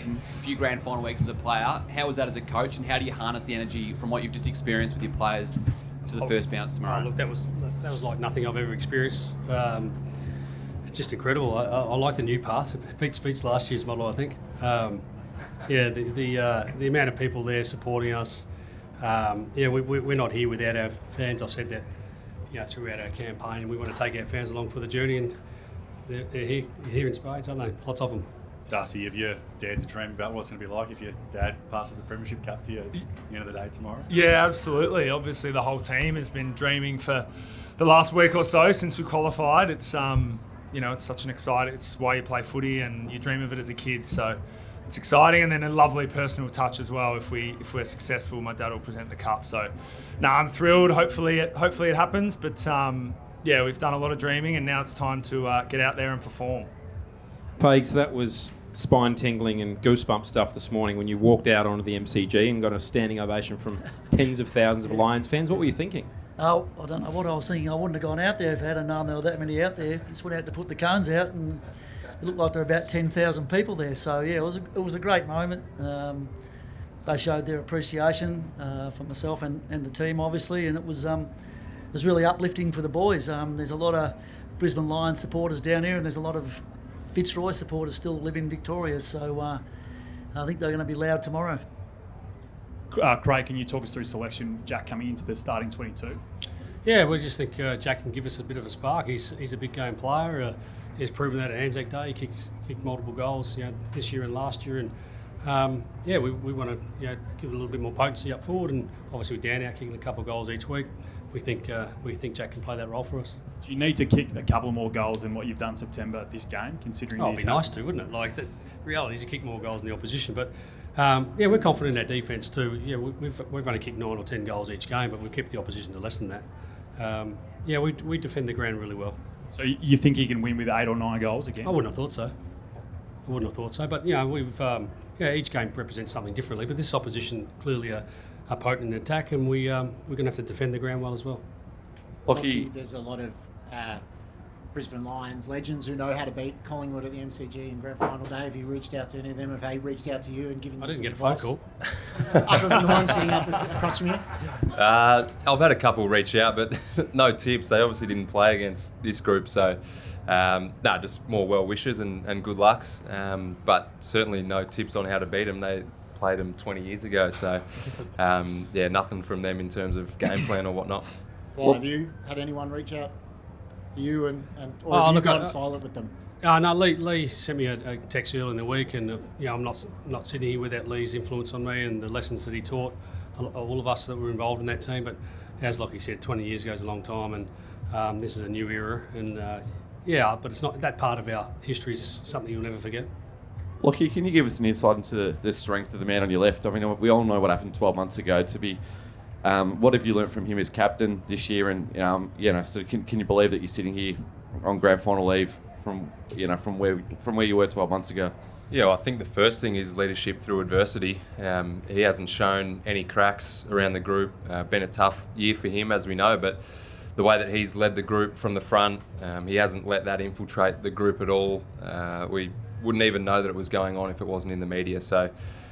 in a few grand final weeks as a player. How was that as a coach, and how do you harness the energy from what you've just experienced with your players to the first bounce tomorrow? Look, that was like nothing I've ever experienced. It's just incredible. I like the new path. It beats last year's model, I think. The amount of people there supporting us. We're not here without our fans. I've said that, throughout our campaign. We want to take our fans along for the journey, and they're here in spades, aren't they? Lots of them. Darcy, have you dared to dream about what it's going to be like if your dad passes the Premiership Cup to you at the end of the day tomorrow? Yeah, absolutely. Obviously, the whole team has been dreaming for the last week or so since we qualified. It's it's such an exciting. It's why you play footy, and you dream of it as a kid. So it's exciting, and then a lovely personal touch as well. If we're successful, my dad will present the cup. So, I'm thrilled. Hopefully it happens. But we've done a lot of dreaming, and now it's time to get out there and perform. Fags, that was spine-tingling and goosebump stuff this morning when you walked out onto the MCG and got a standing ovation from tens of thousands of Lions fans. What were you thinking? Oh, I don't know what I was thinking. I wouldn't have gone out there if I had known there were that many out there. Just went out to put the cones out, and it looked like there were about 10,000 people there. So it was a great moment. They showed their appreciation for myself and the team, obviously, and it was really uplifting for the boys. There's a lot of Brisbane Lions supporters down here, and there's a lot of Fitzroy supporters still live in Victoria, so I think they're going to be loud tomorrow. Craig, can you talk us through selection, Jack coming into the starting 22? Yeah, we just think Jack can give us a bit of a spark. He's a big game player. He's proven that at Anzac Day. He kicked multiple goals, this year and last year, and we want to give it a little bit more potency up forward, and obviously with Dan out kicking a couple of goals each week, we think Jack can play that role for us. Do you need to kick a couple more goals than what you've done September this game, considering it'd be nice to, wouldn't it? Like, the reality is you kick more goals than the opposition, but we're confident in our defence too. Yeah, we've only kicked 9 or 10 goals each game, but we've kept the opposition to less than that. We defend the ground really well. So you think you can win with 8 or 9 goals again? I wouldn't have thought so. But we've each game represents something differently. But this opposition clearly are potent in attack, and we're going to have to defend the ground well as well. Lucky, there's a lot of Brisbane Lions legends who know how to beat Collingwood at the MCG in grand final day. Have you reached out to any of them? Have they reached out to you and given you some advice? I didn't get a phone call. Other than the one sitting up across from you? I've had a couple reach out, but no tips. They obviously didn't play against this group, so just more well wishes and good lucks. But certainly no tips on how to beat them. They played them 20 years ago, so nothing from them in terms of game plan or whatnot. Well, have you had anyone reach out to you or have you gone silent with them? No, Lee sent me a text earlier in the week, and I'm not sitting here without Lee's influence on me and the lessons that he taught all of us that were involved in that team. But as like he said, 20 years ago is a long time, and this is a new era, and but it's not that part of our history is something you'll never forget. Lockie, can you give us an insight into the strength of the man on your left? I mean, we all know what happened 12 months ago. What have you learnt from him as captain this year? And so can you believe that you're sitting here on grand final eve from where you were 12 months ago? Yeah, well, I think the first thing is leadership through adversity. He hasn't shown any cracks around the group. Been a tough year for him, as we know, but the way that he's led the group from the front, he hasn't let that infiltrate the group at all. We wouldn't even know that it was going on if it wasn't in the media. So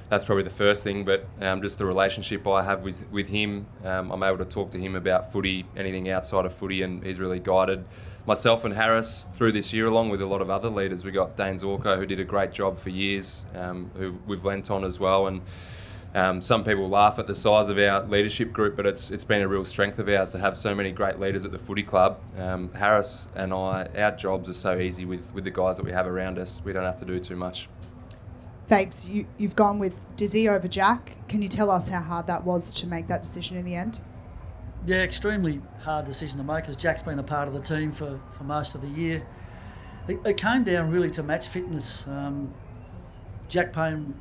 that's probably the first thing. But just the relationship I have with him, I'm able to talk to him about footy, anything outside of footy, and he's really guided myself and Harris through this year, along with a lot of other leaders. We got Dane Zorko, who did a great job for years, who we've lent on as well. And some people laugh at the size of our leadership group, but it's been a real strength of ours to have so many great leaders at the footy club. Harris and I, our jobs are so easy with the guys that we have around us. We don't have to do too much. Fakes, you've gone with Dizzy over Jack. Can you tell us how hard that was to make that decision in the end? Yeah, extremely hard decision to make, because Jack's been a part of the team for most of the year. It came down really to match fitness. Jack Payne,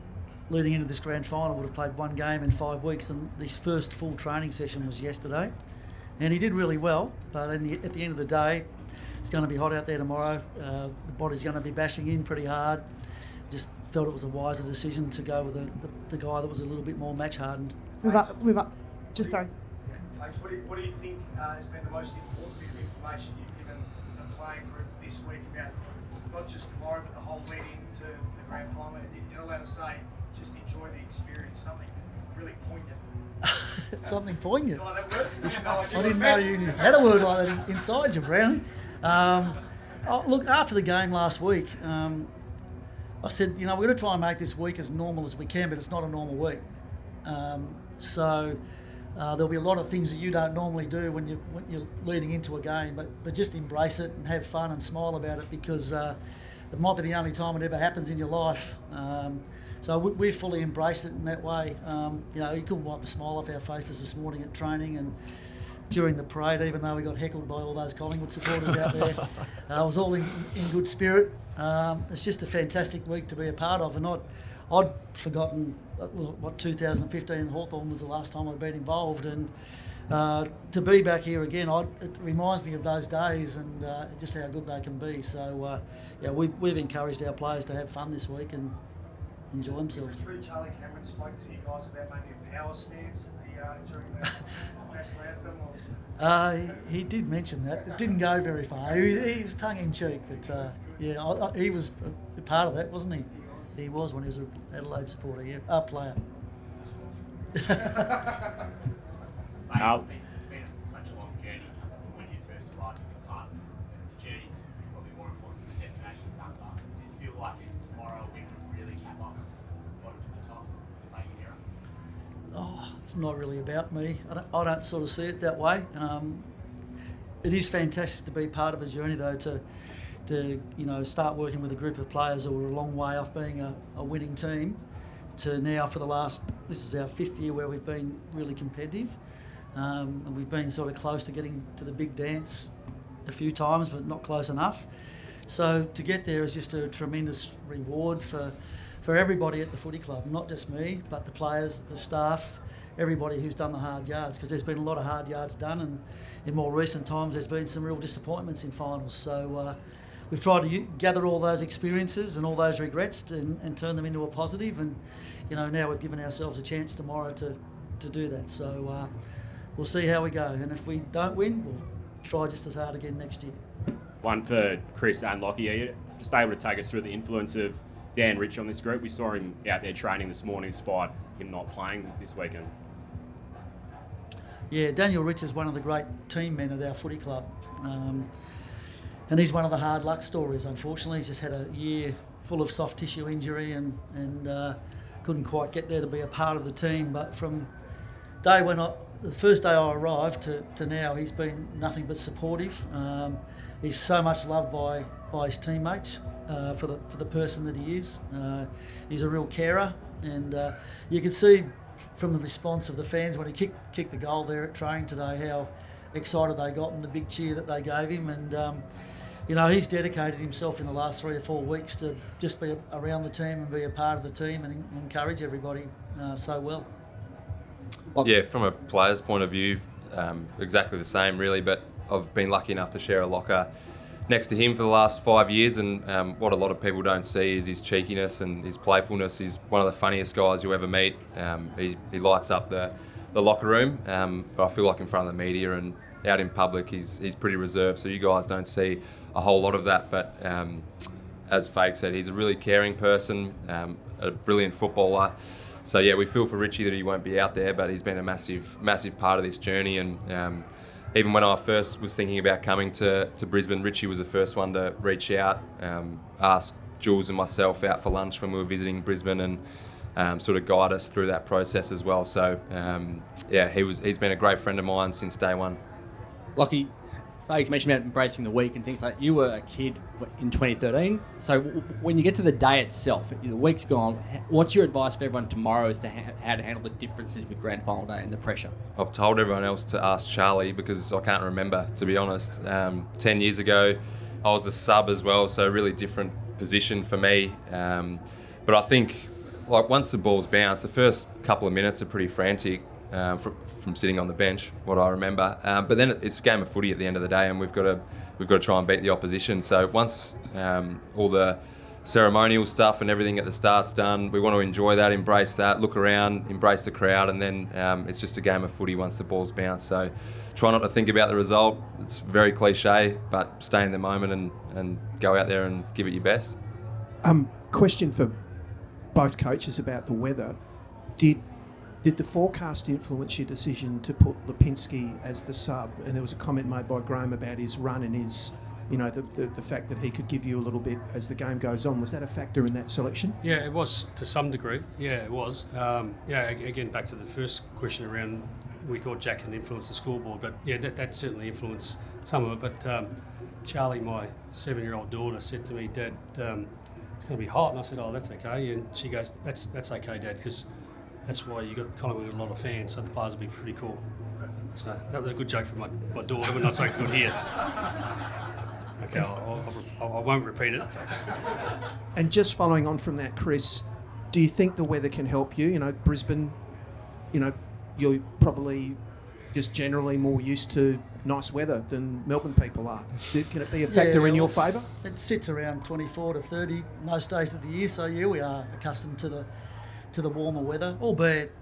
leading into this grand final, would have played one game in 5 weeks, and his first full training session was yesterday. And he did really well, but at the end of the day, it's going to be hot out there tomorrow. The body's going to be bashing in pretty hard. Just felt it was a wiser decision to go with the guy that was a little bit more match hardened. Sorry. What do you think has been the most important bit of information you've given the playing group this week about not just tomorrow but the whole leading to the grand final, and you're allowed to say, just enjoy the experience, something really poignant. Something poignant. Oh, that word? I didn't know you had a word like that inside you, Brownie. Look, after the game last week, I said, we're going to try and make this week as normal as we can, but it's not a normal week. So there'll be a lot of things that you don't normally do when you're leading into a game, but just embrace it and have fun and smile about it, because it might be the only time it ever happens in your life. So we fully embraced it in that way. You couldn't wipe a smile off our faces this morning at training and during the parade, even though we got heckled by all those Collingwood supporters out there. It was all in good spirit. It's just a fantastic week to be a part of, and I'd forgotten what 2015 Hawthorn was the last time I'd been involved, and to be back here again, it reminds me of those days and just how good they can be. So we've encouraged our players to have fun this week and enjoy themselves. Charlie Cameron spoke to you guys about maybe a power stance during the national anthem. He did mention that. It didn't go very far. He was tongue in cheek, but he was a part of that, wasn't he? He was when he was an Adelaide supporter, player. It's been such a long journey from when you first arrived in the club. The journey's probably more important than the destination sometimes. Did it feel like tomorrow we would really cap off bottom to the top of the Fagan era? It's not really about me. I don't sort of see it that way. It is fantastic to be part of a journey, though, to start working with a group of players who are a long way off being a winning team, to now this is our 5th year where we've been really competitive, and we've been sort of close to getting to the big dance a few times, but not close enough. So to get there is just a tremendous reward for everybody at the footy club, not just me, but the players, the staff, everybody who's done the hard yards, because there's been a lot of hard yards done, and in more recent times there's been some real disappointments in finals. So we've tried to gather all those experiences and all those regrets and turn them into a positive, and now we've given ourselves a chance tomorrow to do that. So we'll see how we go, and if we don't win, we'll try just as hard again next year. One for Chris and Lockie. Are you just able to take us through the influence of Dan Rich on this group? We saw him out there training this morning despite him not playing this weekend. Yeah, Daniel Rich is one of the great team men at our footy club. And he's one of the hard luck stories, unfortunately. He's just had a year full of soft tissue injury and couldn't quite get there to be a part of the team. But from the first day I arrived to now, he's been nothing but supportive. He's so much loved by his teammates for the person that he is. He's a real carer, and you can see from the response of the fans when he kicked the goal there at training today how excited they got and the big cheer that they gave him. And he's dedicated himself in the last 3 or 4 weeks to just be around the team and be a part of the team and encourage everybody so well. Yeah, from a player's point of view, exactly the same really, but I've been lucky enough to share a locker next to him for the last 5 years, and what a lot of people don't see is his cheekiness and his playfulness. He's one of the funniest guys you ever meet. He lights up the locker room, but I feel like in front of the media and out in public he's pretty reserved, so you guys don't see a whole lot of that. But as Fake said, he's a really caring person, a brilliant footballer. So yeah, we feel for Richie that he won't be out there, but he's been a massive part of this journey. And even when I first was thinking about coming to Brisbane, Richie was the first one to reach out, ask Jules and myself out for lunch when we were visiting Brisbane, and sort of guide us through that process as well. So he's been a great friend of mine since day one. Lockie, Fags mentioned about embracing the week and things like that. You were a kid in 2013. So when you get to the day itself, the week's gone, what's your advice for everyone tomorrow as to how to handle the differences with grand final day and the pressure? I've told everyone else to ask Charlie because I can't remember, to be honest. 10 years ago, I was a sub as well, so a really different position for me. But I think once the ball's bounced, the first couple of minutes are pretty frantic. From sitting on the bench, what I remember. But then it's a game of footy at the end of the day, and we've got to try and beat the opposition. So once all the ceremonial stuff and everything at the start's done, we want to enjoy that, embrace that, look around, embrace the crowd, and then it's just a game of footy once the ball's bounced. So try not to think about the result. It's very cliche, but stay in the moment and go out there and give it your best. question for both coaches about the weather. Did the forecast influence your decision to put Lipinski as the sub? And there was a comment made by Graham about his run and his, the fact that he could give you a little bit as the game goes on. Was that a factor in that selection? Yeah, it was to some degree. Yeah, it was. Again, back to the first question around, we thought Jack can influence the scoreboard, but yeah, that certainly influenced some of it. But Charlie, my 7-year-old daughter, said to me, "Dad, it's going to be hot," and I said, "Oh, that's okay." And she goes, "That's okay, Dad, because that's why you got Collingwood a lot of fans, so the players will be pretty cool." So that was a good joke for my daughter, but not so good here. Okay, I won't repeat it. And just following on from that, Chris, do you think the weather can help you? Brisbane, you're probably just generally more used to nice weather than Melbourne people are. Can it be a factor in your favour? It sits around 24 to 30 most days of the year, so yeah, we are accustomed to the warmer weather, albeit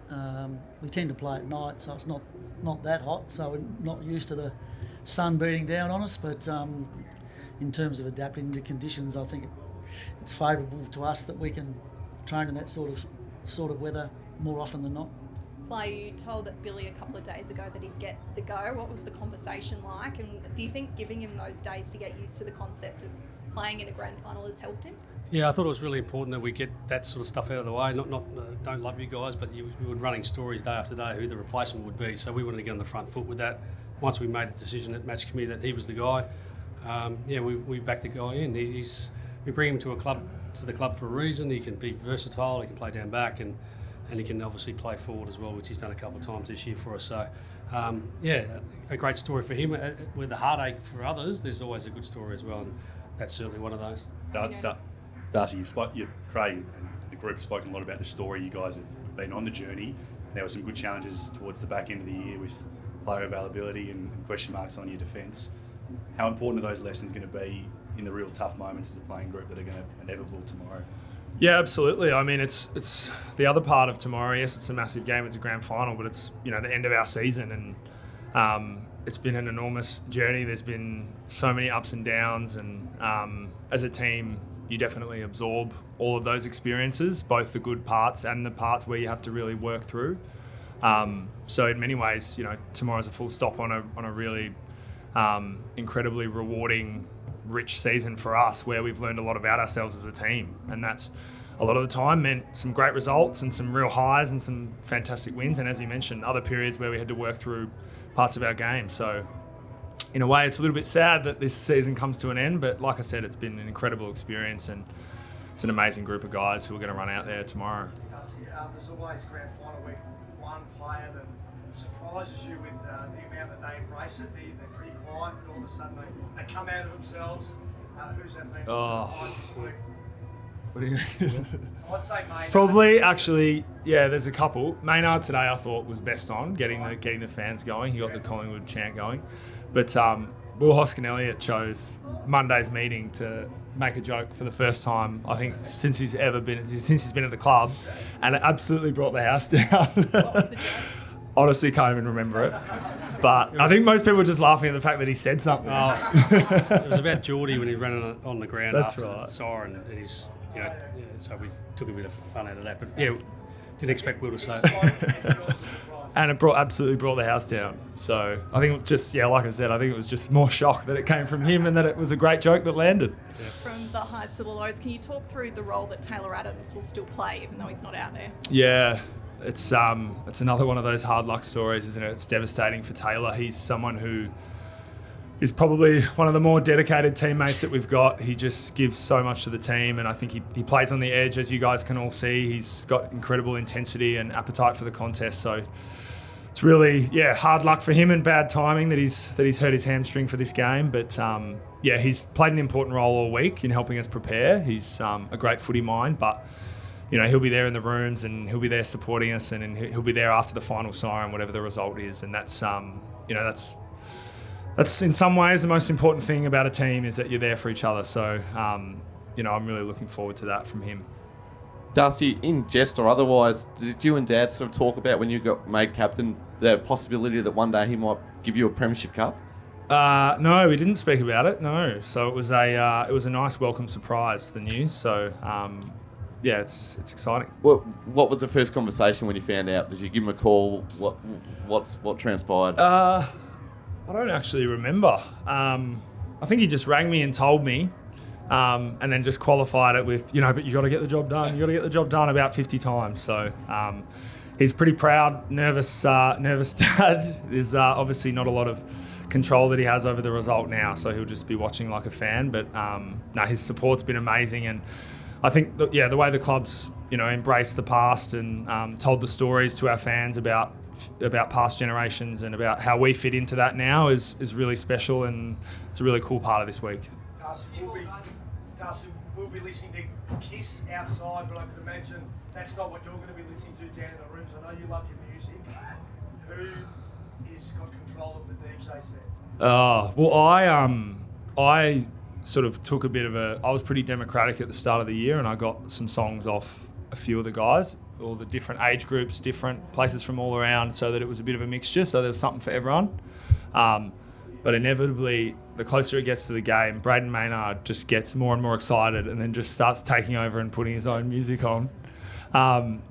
we tend to play at night, so it's not that hot, so we're not used to the sun beating down on us, but in terms of adapting to conditions, I think it's favourable to us that we can train in that sort of weather more often than not. Fly, you told Billy a couple of days ago that he'd get the go. What was the conversation like? And do you think giving him those days to get used to the concept of playing in a grand final has helped him? Yeah, I thought it was really important that we get that sort of stuff out of the way. Not don't love you guys, but we were running stories day after day who the replacement would be. So we wanted to get on the front foot with that. Once we made the decision at match committee that he was the guy, we backed the guy in. We bring him to the club for a reason. He can be versatile. He can play down back and he can obviously play forward as well, which he's done a couple of times this year for us. So, a great story for him. With the heartache for others, there's always a good story as well, and that's certainly one of those. Darcy, Craig and the group have spoken a lot about the story. You guys have been on the journey. There were some good challenges towards the back end of the year with player availability and question marks on your defence. How important are those lessons going to be in the real tough moments as a playing group that are going to be inevitable tomorrow? Yeah, absolutely. I mean, it's the other part of tomorrow. Yes, it's a massive game. It's a grand final, but it's the end of our season, and it's been an enormous journey. There's been so many ups and downs, and as a team, you definitely absorb all of those experiences, both the good parts and the parts where you have to really work through. So in many ways, tomorrow's a full stop on a really incredibly rewarding, rich season for us, where we've learned a lot about ourselves as a team, and that's a lot of the time meant some great results and some real highs and some fantastic wins, and as you mentioned, other periods where we had to work through parts of our game. So in a way, it's a little bit sad that this season comes to an end, but like I said, it's been an incredible experience, and it's an amazing group of guys who are going to run out there tomorrow. There's always grand final week, one player that surprises you with the amount that they embrace it. They're pretty quiet, but all of a sudden they come out of themselves. Who's that been? This week? What do you? I'd say Maynard. Probably, actually, yeah. There's a couple. Maynard today, I thought, was best on getting the fans going. He got the Collingwood chant going, but Will Hoskin-Elliott chose Monday's meeting to make a joke for the first time, I think, since he's been at the club, and it absolutely brought the house down. What was the joke? Honestly, can't even remember it. But I think most people were just laughing at the fact that he said something. It was about Geordie when he ran on the ground That's after right. the siren. And he's, so we took a bit of fun out of that. But yeah, didn't expect Will to say it. And it absolutely brought the house down. So I think just, like I said, I think it was just more shock that it came from him and that it was a great joke that landed. Yeah. From the highs to the lows, can you talk through the role that Taylor Adams will still play, even though he's not out there? Yeah. It's another one of those hard luck stories, isn't it? It's devastating for Taylor. He's someone who is probably one of the more dedicated teammates that we've got. He just gives so much to the team, and I think he plays on the edge, as you guys can all see. He's got incredible intensity and appetite for the contest. So it's really, hard luck for him and bad timing that he's hurt his hamstring for this game. But he's played an important role all week in helping us prepare. He's a great footy mind, but he'll be there in the rooms and he'll be there supporting us, and he'll be there after the final siren, whatever the result is. And that's in some ways the most important thing about a team, is that you're there for each other. So, I'm really looking forward to that from him. Darcy, in jest or otherwise, did you and Dad sort of talk about when you got made captain the possibility that one day he might give you a premiership cup? No, we didn't speak about it. No, so it was a nice welcome surprise. The news. So yeah, it's exciting. What was the first conversation when you found out? Did you give him a call? What transpired? I don't actually remember. I think he just rang me and told me, and then just qualified it with, but you got to get the job done. You got to get the job done about 50 times. So he's pretty proud, nervous dad. There's obviously not a lot of control that he has over the result now, so he'll just be watching like a fan. But no, his support's been amazing, and I think the way the club's embraced the past and told the stories to our fans about past generations and about how we fit into that now is really special, and it's a really cool part of this week. Darcy, we'll be listening to Kiss outside, but I could imagine that's not what you're going to be listening to down in the rooms. I know you love your music. Who is got control of the DJ set? Well, I sort of took a bit of I was pretty democratic at the start of the year, and I got some songs off a few of the guys, all the different age groups, different places from all around, so that it was a bit of a mixture, so there was something for everyone. But inevitably, the closer it gets to the game, Braden Maynard just gets more and more excited and then just starts taking over and putting his own music on.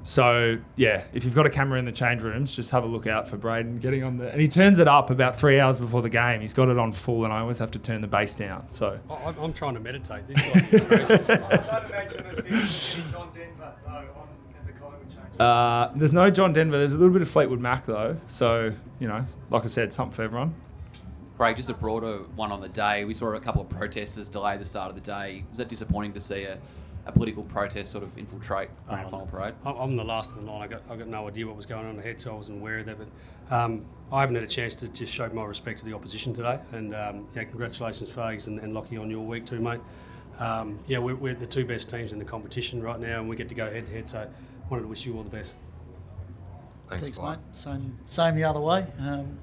So, yeah, if you've got a camera in the change rooms, just have a look out for Braden getting on there. And he turns it up about 3 hours before the game. He's got it on full, and I always have to turn the bass down. So I'm trying to meditate. I don't imagine there's been any John Denver, though, in the Collingwood change. There's no John Denver. There's a little bit of Fleetwood Mac, though. So, like I said, something for everyone. Craig, just a broader one on the day. We saw a couple of protesters delay the start of the day. Was that disappointing to see a political protest sort of infiltrate Grand Final Parade? I'm the last in the line. I got no idea what was going on ahead, so I wasn't aware of that. But I haven't had a chance to just show my respect to the opposition today. And congratulations, Fags and Lockie, on your week too, mate. We're the two best teams in the competition right now, and we get to go head to head. So I wanted to wish you all the best. Thanks, mate. Same the other way.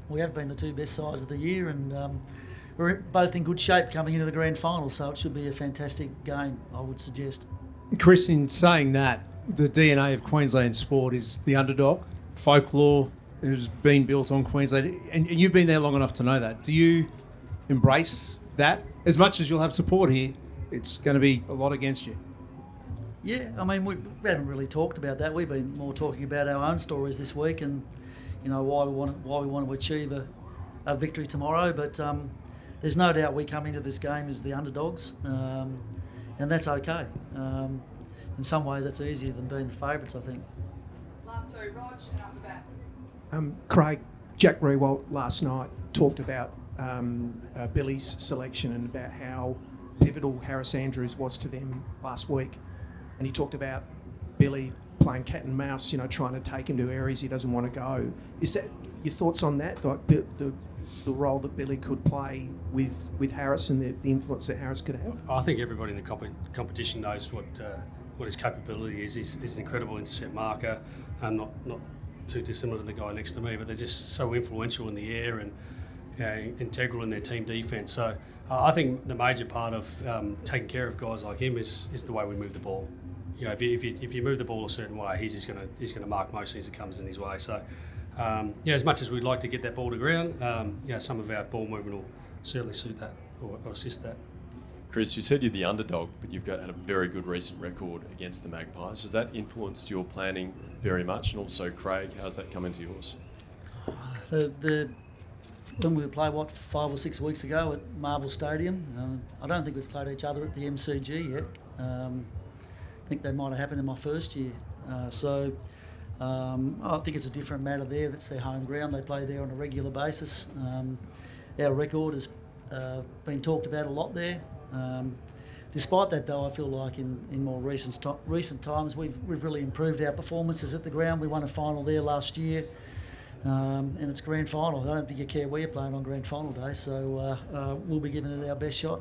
We have been the two best sides of the year, and we're both in good shape coming into the grand final, so it should be a fantastic game, I would suggest. Chris, in saying that, the DNA of Queensland sport is the underdog. Folklore has been built on Queensland, and you've been there long enough to know that. Do you embrace that? As much as you'll have support here, it's going to be a lot against you. Yeah, I mean, we haven't really talked about that. We've been more talking about our own stories this week, and why we want to achieve a victory tomorrow. But there's no doubt we come into this game as the underdogs, and that's okay. In some ways, that's easier than being the favourites, I think. Last two, Rog, and up the back. Craig, Jack Rewalt last night talked about Billy's selection and about how pivotal Harris Andrews was to them last week. And he talked about Billy playing cat and mouse, trying to take him to areas he doesn't want to go. Is that your thoughts on that? Like the role that Billy could play with Harris and the influence that Harris could have? I think everybody in the competition knows what his capability is. He's an incredible intercept marker, and not too dissimilar to the guy next to me, but they're just so influential in the air and integral in their team defence. So I think the major part of taking care of guys like him is the way we move the ball. If you move the ball a certain way, he's going to mark most things that comes in his way. So as much as we'd like to get that ball to ground, some of our ball movement will certainly suit that or assist that. Chris, you said you're the underdog, but you've had a very good recent record against the Magpies. Has that influenced your planning very much? And also, Craig, how's that come into yours? When we played 5 or 6 weeks ago at Marvel Stadium, I don't think we've played each other at the MCG yet. I think that might have happened in my first year. I think it's a different matter there. That's their home ground. They play there on a regular basis. Our record has been talked about a lot there. Despite that, though, I feel like in more recent times we've really improved our performances at the ground. We won a final there last year, and it's grand final. I don't think you care where you're playing on grand final day, so we'll be giving it our best shot.